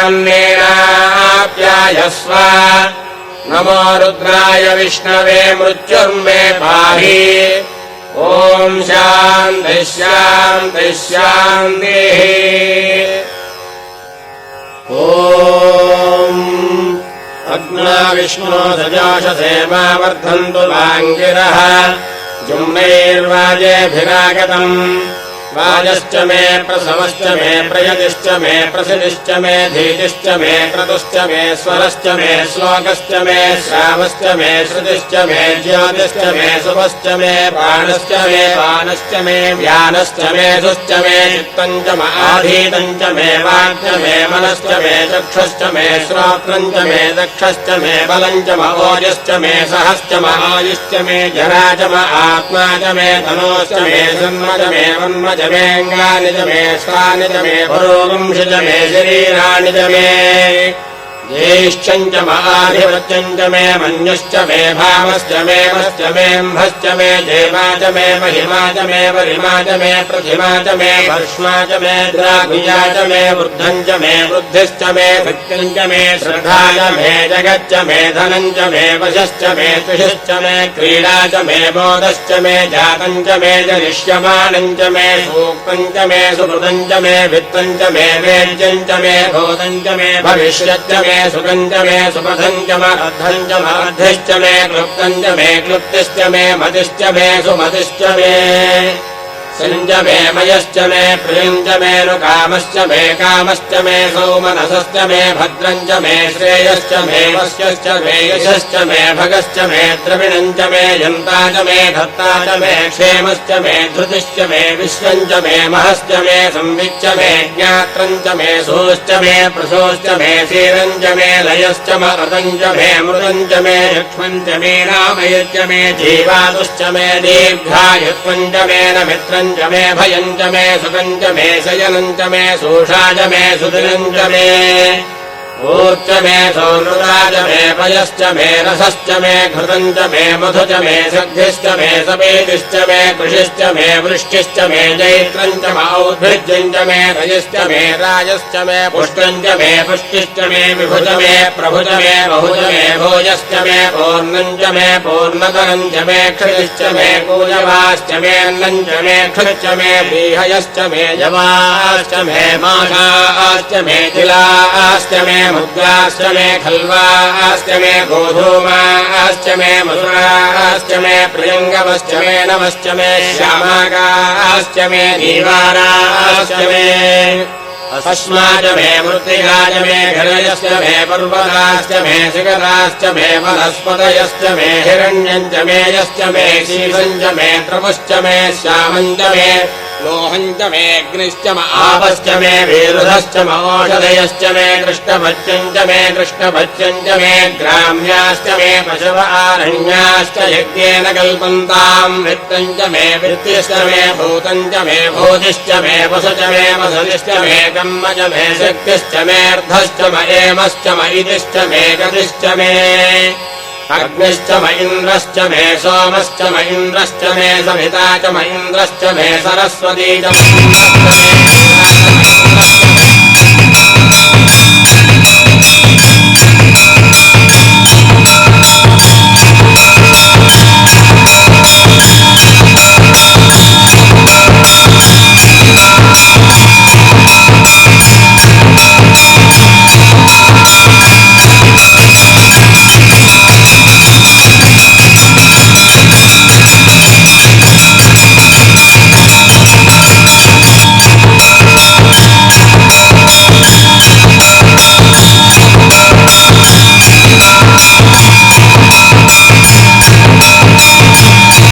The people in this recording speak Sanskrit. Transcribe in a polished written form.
तन्नेनाप्यायस्व नमो रुद्राय विष्णवे मृत्युर्मे पाहि ॐ शान्तिः शान्तिः शान्तिः ॐ अग्ना विष्णो सजाशसेमा वर्धन्तु वाङ्गिरः जुम्नैर्वाजेभिरागतम् वाजश्च मे प्रसवश्च मे प्रयतिश्च मे प्रसिदिश्च मे धीतिश्च मे क्रतुश्च मे स्वरश्च मे श्लोकश्च मे श्रावश्च मे श्रुतिश्च मे ज्योतिश्च मे शुभश्च मे बाणश्च मे बाणश्च मे व्यानश्च मे धुश्च मे चित्तम् च आधीतम् च मे वाक्च मे मनश्च मे चक्षुश्च मे श्रोत्रम् च मे दक्षश्च मे बलम् च ओजश्च मे सहश्च आयुश्च मे जरा च आत्मा च मे तनोश्च मे जन्म च मे वन्म च मे अङ्गानि च मे स्वानि च मे पुरोवंशि च मे शरीराणि च मे ज्येष्ठम् च आधिपत्यम् च मे मन्युश्च मे भावश्च मे वश्च मे म्भश्च मे देवा च मे महिमा च मे वरिमा च मे प्रतिमा च मे भर्ष्मा च मे द्राघुया च मे वृद्धम् च मे वृद्धिश्च मे भक्तिम् च मे श्रद्धा च मे जगच्च मे धनम् च मे वशश्च मे तुषश्च मे क्रीडा च मे मोदश्च मे जातम् च मे जनिष्यमानम् च मे सूक्तम् च मे सुहृदम् च मे वित्तम् च मे वेद्यम् च मे भूतम् च मे भविष्यच्च मे सुगम् च मे सुपथम् च मर्धम् च मर्धिश्च मे क्लुप्तम् च मे क्लुप्तिश्च मे मतिश्च मे सुमतिश्च मे सञ्च मे मयश्च मे प्रियम् च मे नुकामश्च मे कामश्च मे सौमनसश्च मे भद्रम् च मे श्रेयश्च मे वश्यश्च मे यशश्च मे भगश्च मे द्रविणम् च मे यन्ता च मे धत्ता च मे क्षेमश्च मे धृतिश्च मे विश्वम् च मे महश्च मे संविच्च मे ज्ञात्रम् च मे सोश्च मे प्रसोश्च मे क्षीरम् च मे लयश्च मरतम् च मे मृतम् च मे लक्ष्मम् च मे नामयश्च मे जीवातुश्च मे दीर्घायुत्वम् च मे न मित्रम् च मे भयम् च मे सुखम् च मे शयनम् च मे सोषा च मे सुदिनम् च मे ऊर्च मे सौनृता च मे पयश्च मे रसश्च मे घृतम् च मे मधु च मे सद्धिश्च मे सपेतिश्च मे कृषिश्च मे वृष्टिश्च मे जैत्रम् च औद्भिज्यम् च मे रजश्च मे राजश्च मे पुष्टम् च मे पुष्टिश्च मे विभुज मे प्रभुज मे बहुज मे भोजश्च मे पूर्णम् च मे पूर्णतरम् च मे क्षतिश्च मे कूजवाश्च मे अन्नम् च मे क्षुश्च मे व्रीहयश्च मे जवाश्च मे माषाश्च मे तिलाश्च मे मुद्गाश्च मे खल्वाश्च मे गोधूमाश्च मे मधुराश्च मे प्रियङ्गवश्च मे नवश्च मे श्यामाकाश्च मे दीवाराश्च मे अस्माच मे मृत्तिकाच मे घृतयश्च मे पर्वताश्च मे शिखराश्च मे वनस्पतयश्च मे हिरण्यम् च मे यश्च मे शीलम् च मे त्रपुश्च मे श्यामम् च मे लोहम् च मे अग्निश्च आपश्च मे विरुधश्च औषधयश्च मे कृष्णभज्यम् च मे कृष्णभज्यम् च मे ग्राम्याश्च मे पशव आरण्याश्च यज्ञेन कल्पन्ताम् वित्तम् च मे वित्तिश्च मे भूतम् च मे भूतिश्च मे वसु च मे वसतिश्च मे कर्म च मे शक्तिश्च मे अर्धश्च मयेमश्च मयितिश्च मे गतिश्च मे अग्निश्च म इन्द्रश्च मे सोमश्च म इन्द्रश्च मे सविता च म इन्द्रश्च मे सरस्वती च